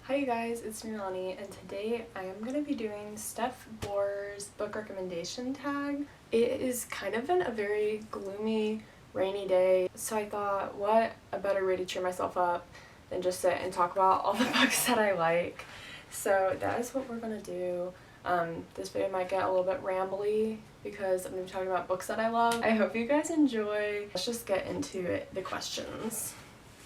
Hi you guys, it's Nirlani, and today I am going to be doing Steph Bohrer's book recommendation tag. It is kind of been a very gloomy, rainy day, so I thought what a better way to cheer myself up than just sit and talk about all the books that I like. So that is what we're going to do. This video might get a little bit rambly because I'm going to be talking about books that I love. I hope you guys enjoy. Let's just get into it, the questions.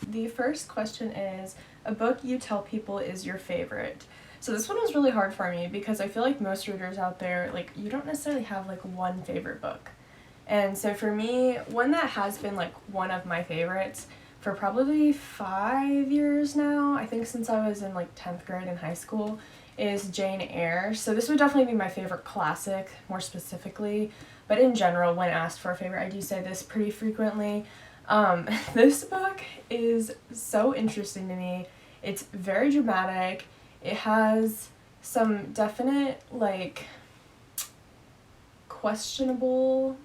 The first question is, a book you tell people is your favorite. So this one was really hard for me because I feel like most readers out there, you don't necessarily have one favorite book. And so for me, one that has been one of my favorites for probably 5 years now, I think since I was in 10th grade in high school, is Jane Eyre. So this would definitely be my favorite classic, more specifically. But in general, when asked for a favorite, I do say this pretty frequently. This book is so interesting to me. It's very dramatic. It has some definite, questionable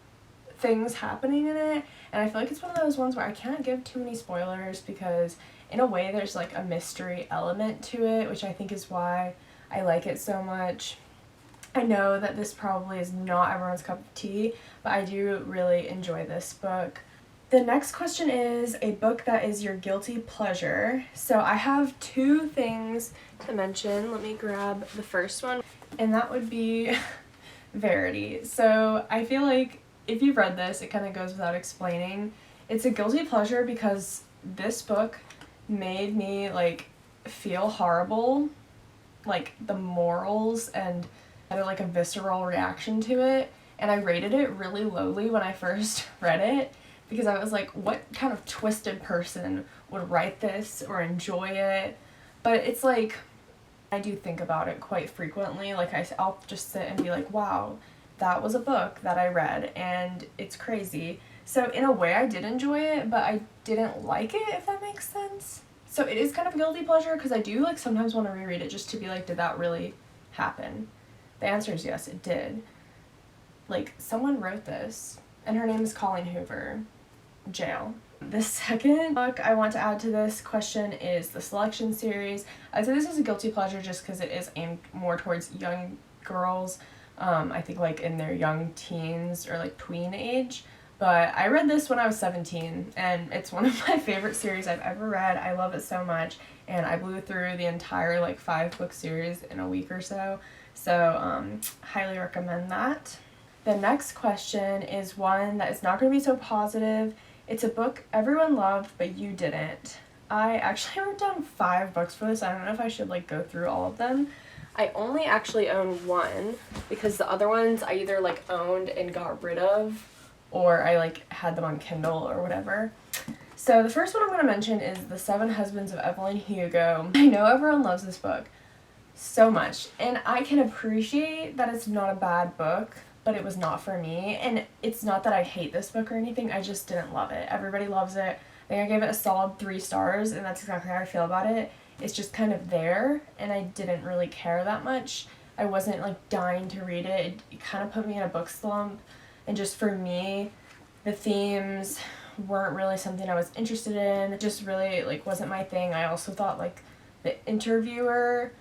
things happening in it. And I feel like it's one of those ones where I can't give too many spoilers because in a way there's a mystery element to it, which I think is why I like it so much. I know that this probably is not everyone's cup of tea, but I do really enjoy this book. The next question is a book that is your guilty pleasure. So I have two things to mention. Let me grab the first one, and that would be Verity. So I feel like if you've read this, it kind of goes without explaining. It's a guilty pleasure because this book made me feel horrible, the morals, and I had a visceral reaction to it. And I rated it really lowly when I first read it, because I was like, what kind of twisted person would write this or enjoy it? But it's I do think about it quite frequently. I'll just sit and be like, wow, that was a book that I read and it's crazy. So in a way I did enjoy it, but I didn't like it, if that makes sense. So it is kind of a guilty pleasure because I do sometimes want to reread it just to be did that really happen? The answer is yes, it did. Someone wrote this and her name is Colleen Hoover. Jail. The second book I want to add to this question is the Selection series. I'd say this is a guilty pleasure just because it is aimed more towards young girls, I think in their young teens or tween age. But I read this when I was 17 and it's one of my favorite series I've ever read. I love it so much and I blew through the entire 5-book series in a week or so. So highly recommend that. The next question is one that is not going to be so positive. It's a book everyone loved, but you didn't. I actually wrote down 5 books for this. I don't know if I should go through all of them. I only actually own one because the other ones I either owned and got rid of, or I had them on Kindle or whatever. So the first one I'm going to mention is The 7 Husbands of Evelyn Hugo. I know everyone loves this book so much, and I can appreciate that it's not a bad book, but it was not for me. And it's not that I hate this book or anything, I just didn't love it. Everybody loves it. I think I gave it a solid 3 stars, and that's exactly how I feel about it. It's just kind of there, and I didn't really care that much. I wasn't dying to read it. It kind of put me in a book slump, and just for me, the themes weren't really something I was interested in. It just really wasn't my thing. I also thought the interviewer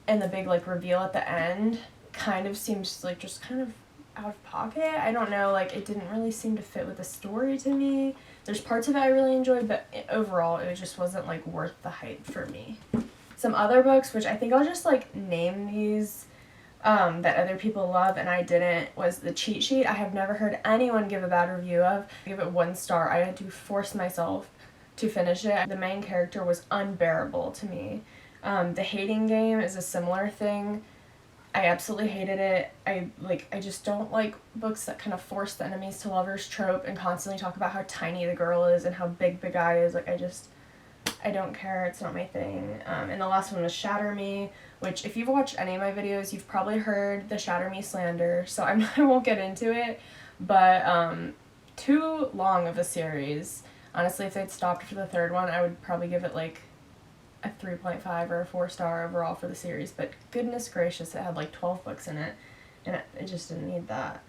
and the big reveal at the end kind of seems just kind of out of pocket. I don't know, it didn't really seem to fit with the story to me. There's parts of it I really enjoyed, but overall it just wasn't worth the hype for me. Some other books, which I think I'll just name these that other people love and I didn't, was The Cheat Sheet. I have never heard anyone give a bad review of. I give it 1 star. I had to force myself to finish it. The main character was unbearable to me. The Hating Game is a similar thing. I absolutely hated it. I just don't like books that kind of force the enemies to lovers trope and constantly talk about how tiny the girl is and how big the guy is. I don't care. It's not my thing. And the last one was Shatter Me, which if you've watched any of my videos, you've probably heard the Shatter Me slander, so I won't get into it. But too long of a series. Honestly, if they'd stopped for the 3rd one, I would probably give it a 3.5 or a 4 star overall for the series, but goodness gracious, it had 12 books in it, and I just didn't need that.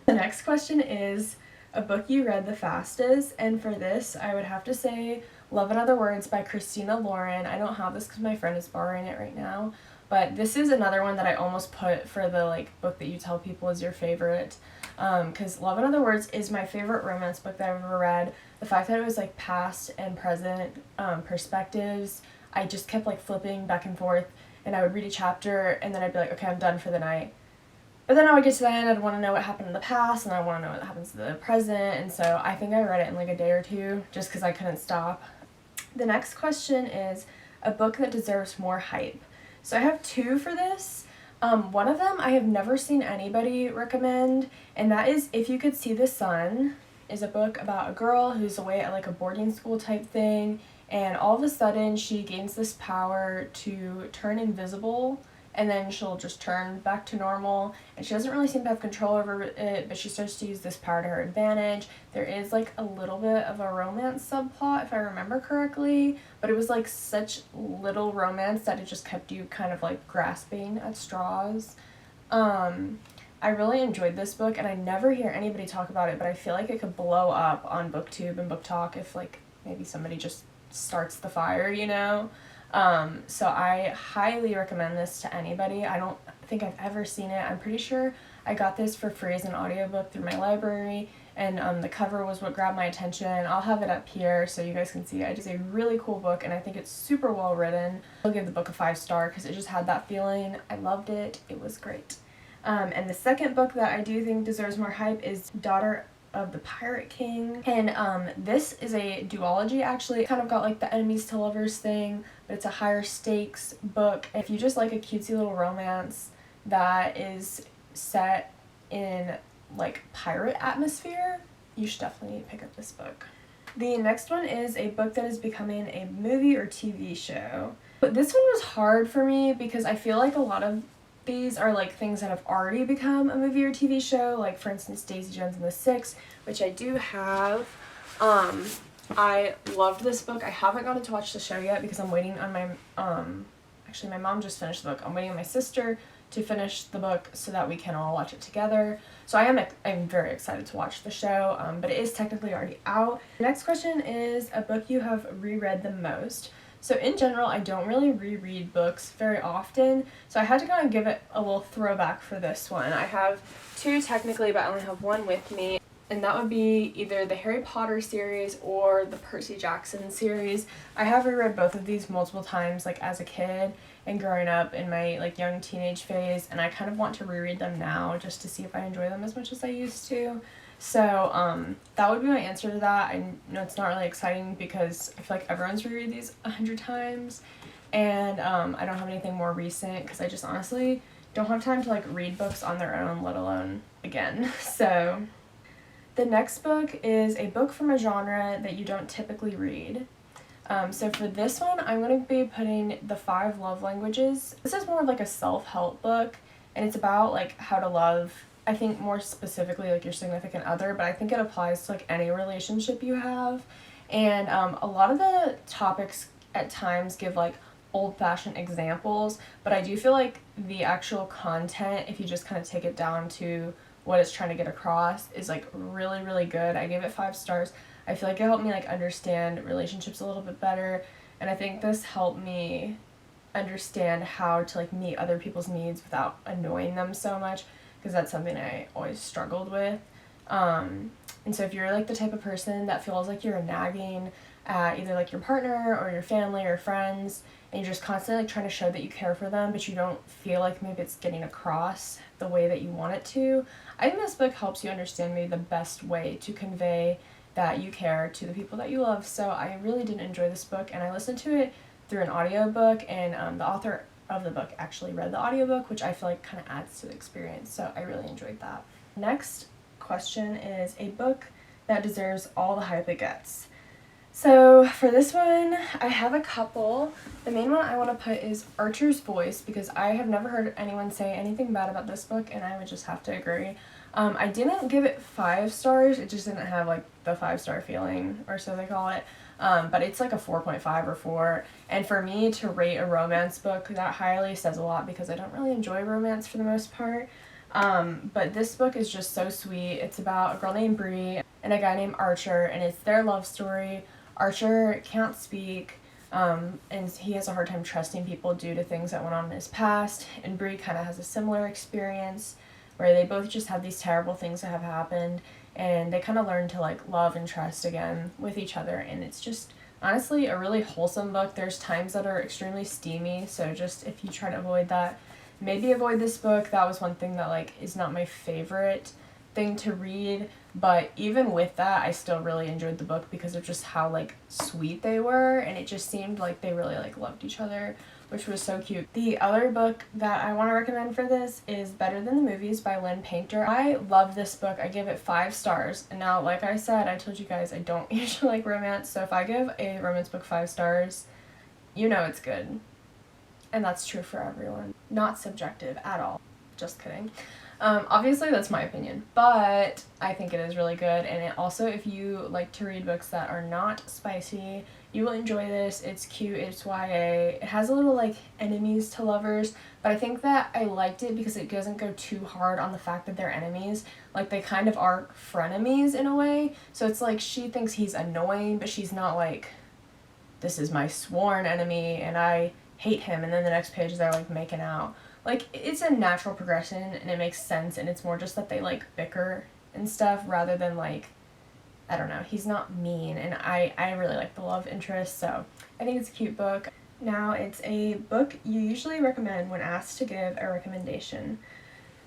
The next question is a book you read the fastest, and for this I would have to say Love in Other Words by Christina Lauren. I don't have this because my friend is borrowing it right now, but this is another one that I almost put for the like book that you tell people is your favorite, because Love in Other Words is my favorite romance book that I've ever read. The fact that it was like past and present perspectives, I just kept like flipping back and forth, and I would read a chapter and then I'd be like, okay, I'm done for the night. But then I would get to the end, I'd want to know what happened in the past, and I want to know what happens to the present, and so I think I read it in like a day or two, just because I couldn't stop. The next question is a book that deserves more hype. So I have two for this. One of them I have never seen anybody recommend, and that is If You Could See the Sun, is a book about a girl who's away at like a boarding school type thing, and all of a sudden she gains this power to turn invisible, and then she'll just turn back to normal, and she doesn't really seem to have control over it, but she starts to use this power to her advantage. There is like a little bit of a romance subplot, if I remember correctly, but it was like such little romance that it just kept you kind of like grasping at straws. I really enjoyed this book, and I never hear anybody talk about it, but I feel like it could blow up on BookTube and Book Talk if like maybe somebody just starts the fire, you know? So I highly recommend this to anybody. I don't think I've ever seen it. I'm pretty sure I got this for free as an audiobook through my library, and the cover was what grabbed my attention. I'll have it up here so you guys can see it. It is a really cool book, and I think it's super well written. I'll give the book a 5-star because it just had that feeling. I loved it. It was great. And the second book that I do think deserves more hype is Daughter of the Pirate King, and this is a duology. Actually, it kind of got like the enemies to lovers thing, but it's a higher stakes book. If you just like a cutesy little romance that is set in like pirate atmosphere, you should definitely pick up this book. The next one is a book that is becoming a movie or TV show. But this one was hard for me because I feel like a lot of these are like things that have already become a movie or TV show, like for instance Daisy Jones and the Six, which I do have. I loved this book. I haven't gotten to watch the show yet because I'm waiting on my actually my mom just finished the book. I'm waiting on my sister to finish the book so that we can all watch it together. So I'm very excited to watch the show, but it is technically already out. The next question is a book you have reread the most. So in general, I don't really reread books very often, so I had to kind of give it a little throwback for this one. I have two technically, but I only have one with me, and that would be either the Harry Potter series or the Percy Jackson series. I have reread both of these multiple times, like as a kid and growing up in my like young teenage phase, and I kind of want to reread them now just to see if I enjoy them as much as I used to. So that would be my answer to that. I know it's not really exciting because I feel like everyone's reread these 100 times, and I don't have anything more recent because I just honestly don't have time to like read books on their own, let alone again. So the next book is a book from a genre that you don't typically read. So for this one, I'm going to be putting The 5 Love Languages. This is more of like a self-help book, and it's about like how to love, I think more specifically like your significant other, but I think it applies to like any relationship you have. And a lot of the topics at times give like old-fashioned examples, but I do feel like the actual content, if you just kind of take it down to what it's trying to get across, is like really, really good. I gave it 5 stars. I feel like it helped me like understand relationships a little bit better, and I think this helped me understand how to like meet other people's needs without annoying them so much, because that's something I always struggled with. And so if you're like the type of person that feels like you're nagging at either like your partner or your family or friends, and you're just constantly like trying to show that you care for them, but you don't feel like maybe it's getting across the way that you want it to, I think this book helps you understand maybe the best way to convey that you care to the people that you love. So I really did enjoy this book, and I listened to it through an audiobook, and the author of the book actually read the audiobook, which I feel like kind of adds to the experience, so I really enjoyed that. Next question is a book that deserves all the hype it gets. So for this one, I have a couple. The main one I want to put is Archer's Voice, because I have never heard anyone say anything bad about this book, and I would just have to agree. I didn't give it 5 stars, it just didn't have like the 5-star feeling, or so they call it. But it's like a 4.5 or 4, and for me to rate a romance book that highly says a lot, because I don't really enjoy romance for the most part. But this book is just so sweet. It's about a girl named Bree and a guy named Archer, and it's their love story. Archer can't speak, and he has a hard time trusting people due to things that went on in his past, and Bree kind of has a similar experience where they both just have these terrible things that have happened, and they kind of learn to like love and trust again with each other, and it's just honestly a really wholesome book. There's times that are extremely steamy, so just if you try to avoid that, maybe avoid this book. That was one thing that like is not my favorite thing to read, but even with that I still really enjoyed the book because of just how like sweet they were, and it just seemed like they really like loved each other, which was so cute. The other book that I want to recommend for this is Better Than the Movies by Lynn Painter. I love this book. I give it 5 stars, and now like I said, I told you guys I don't usually like romance, so if I give a romance book 5 stars, you know it's good. And that's true for everyone. Not subjective at all. Just kidding. Obviously that's my opinion, but I think it is really good, and it also, if you like to read books that are not spicy, you will enjoy this. It's cute, it's YA, it has a little like enemies to lovers, but I think that I liked it because it doesn't go too hard on the fact that they're enemies. Like they kind of are frenemies in a way, so it's like she thinks he's annoying, but she's not like, this is my sworn enemy and I hate him, and then the next page they're like making out. Like, it's a natural progression, and it makes sense, and it's more just that they, like, bicker and stuff, rather than, like, I don't know, he's not mean, and I really like the love interest, so I think it's a cute book. Now, it's a book you usually recommend when asked to give a recommendation.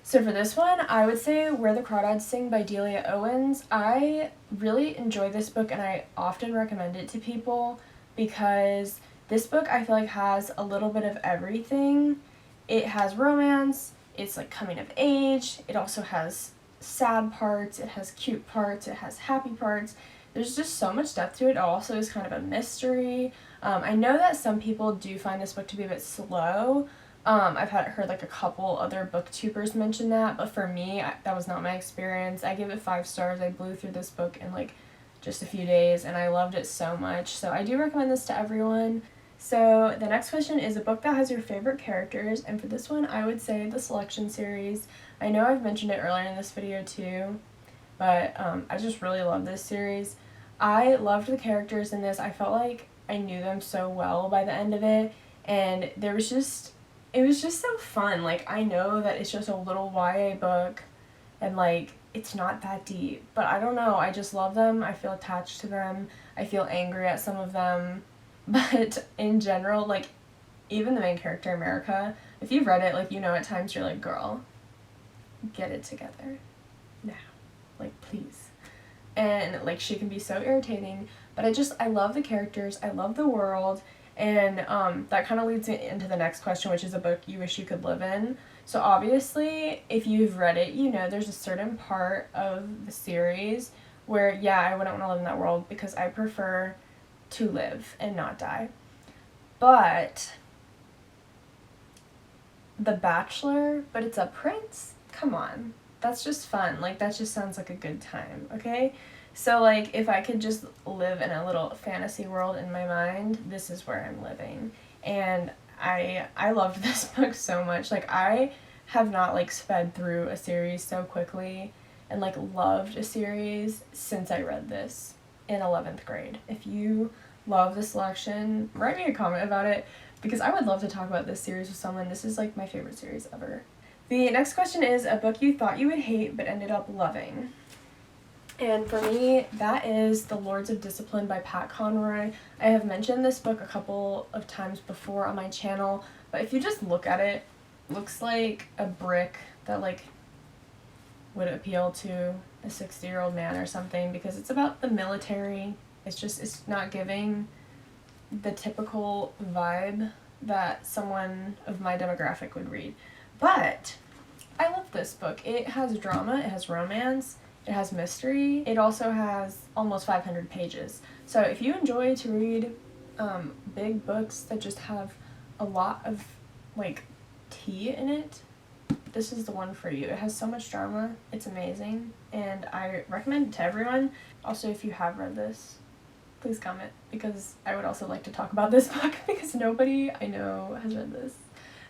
So for this one, I would say Where the Crawdads Sing by Delia Owens. I really enjoy this book, and I often recommend it to people, because this book, I feel like, has a little bit of everything. It has romance, it's like coming of age, it also has sad parts, it has cute parts, it has happy parts. There's just so much depth to it. It also is kind of a mystery. I know that some people do find this book to be a bit slow. I've heard like a couple other booktubers mention that, but for me, that was not my experience. I give it 5 stars. I blew through this book in like just a few days, and I loved it so much. So I do recommend this to everyone. So the next question is a book that has your favorite characters, and for this one I would say the Selection series. I know I've mentioned it earlier in this video too, but I just really love this series. I loved the characters in this. I felt like I knew them so well by the end of it, and it was just so fun. Like, I know that it's just a little YA book, and like it's not that deep, but I don't know, I just love them. I feel attached to them. I feel angry at some of them. But in general, like, even the main character, America, if you've read it, like, you know, at times you're like, girl, get it together now, like, please. And like, she can be so irritating, but I love the characters, I love the world, and that kind of leads me into the next question, which is a book you wish you could live in. So obviously, if you've read it, you know there's a certain part of the series where, yeah, I wouldn't want to live in that world because I prefer to live and not die. But The Bachelor, but it's a prince? Come on. That's just fun. Like, that just sounds like a good time, okay? So, like, if I could just live in a little fantasy world in my mind, this is where I'm living. And I loved this book so much. Like, I have not, like, sped through a series so quickly and, like, loved a series since I read this in 11th grade. If you love The Selection, write me a comment about it, because I would love to talk about this series with someone. This is like my favorite series ever. The next question is a book you thought you would hate but ended up loving. And for me, that is The Lords of Discipline by Pat Conroy. I have mentioned this book a couple of times before on my channel, but if you just look at it, it looks like a brick that like would appeal to a 60-year-old man or something, because it's about the military. It's not giving the typical vibe that someone of my demographic would read. But I love this book. It has drama, it has romance, it has mystery. It also has almost 500 pages. So if you enjoy to read big books that just have a lot of like tea in it, this is the one for you. It has so much drama. It's amazing, and I recommend it to everyone. Also, if you have read this, please comment, because I would also like to talk about this book, because nobody I know has read this,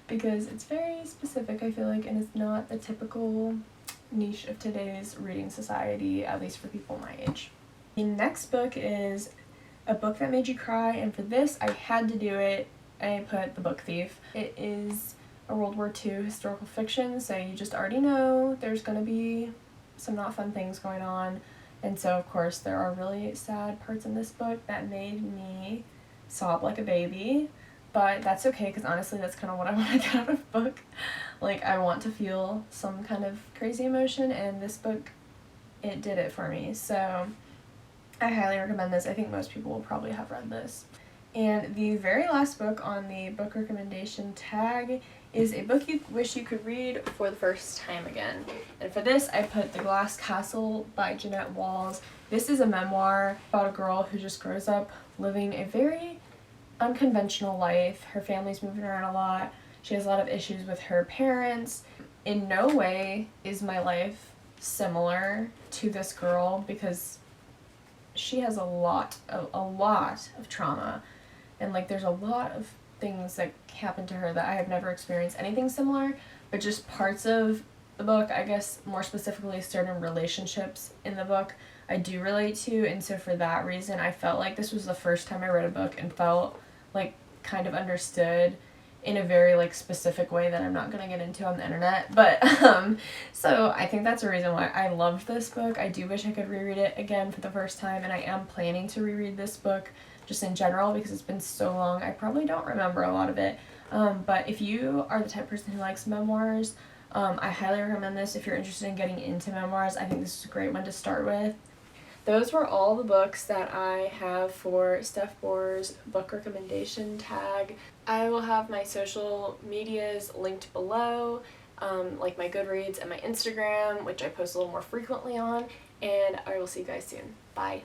because it's very specific, I feel like, and it's not the typical niche of today's reading society, at least for people my age. The next book is a book that made you cry, and for this I had to do it. I put The Book Thief. It is a World War II historical fiction, so you just already know there's going to be some not fun things going on. And so, of course, there are really sad parts in this book that made me sob like a baby. But that's okay, because honestly, that's kind of what I want to get out of a book. Like, I want to feel some kind of crazy emotion, and this book, it did it for me. So, I highly recommend this. I think most people will probably have read this. And the very last book on the book recommendation tag is a book you wish you could read for the first time again. And for this, I put The Glass Castle by Jeanette Walls. This is a memoir about a girl who just grows up living a very unconventional life. Her family's moving around a lot. She has a lot of issues with her parents. In no way is my life similar to this girl, because she has a lot of trauma, and like there's a lot of things that happen to her that I have never experienced anything similar, but just parts of the book, I guess more specifically certain relationships in the book, I do relate to. And so for that reason, I felt like this was the first time I read a book and felt like kind of understood in a very like specific way that I'm not going to get into on the internet. But so I think that's a reason why I loved this book. I do wish I could reread it again for the first time, and I am planning to reread this book just in general because it's been so long. I probably don't remember a lot of it. But if you are the type of person who likes memoirs, I highly recommend this. If you're interested in getting into memoirs, I think this is a great one to start with. Those were all the books that I have for Steph Bohrer's book recommendation tag. I will have my social medias linked below, like my Goodreads and my Instagram, which I post a little more frequently on, and I will see you guys soon. Bye.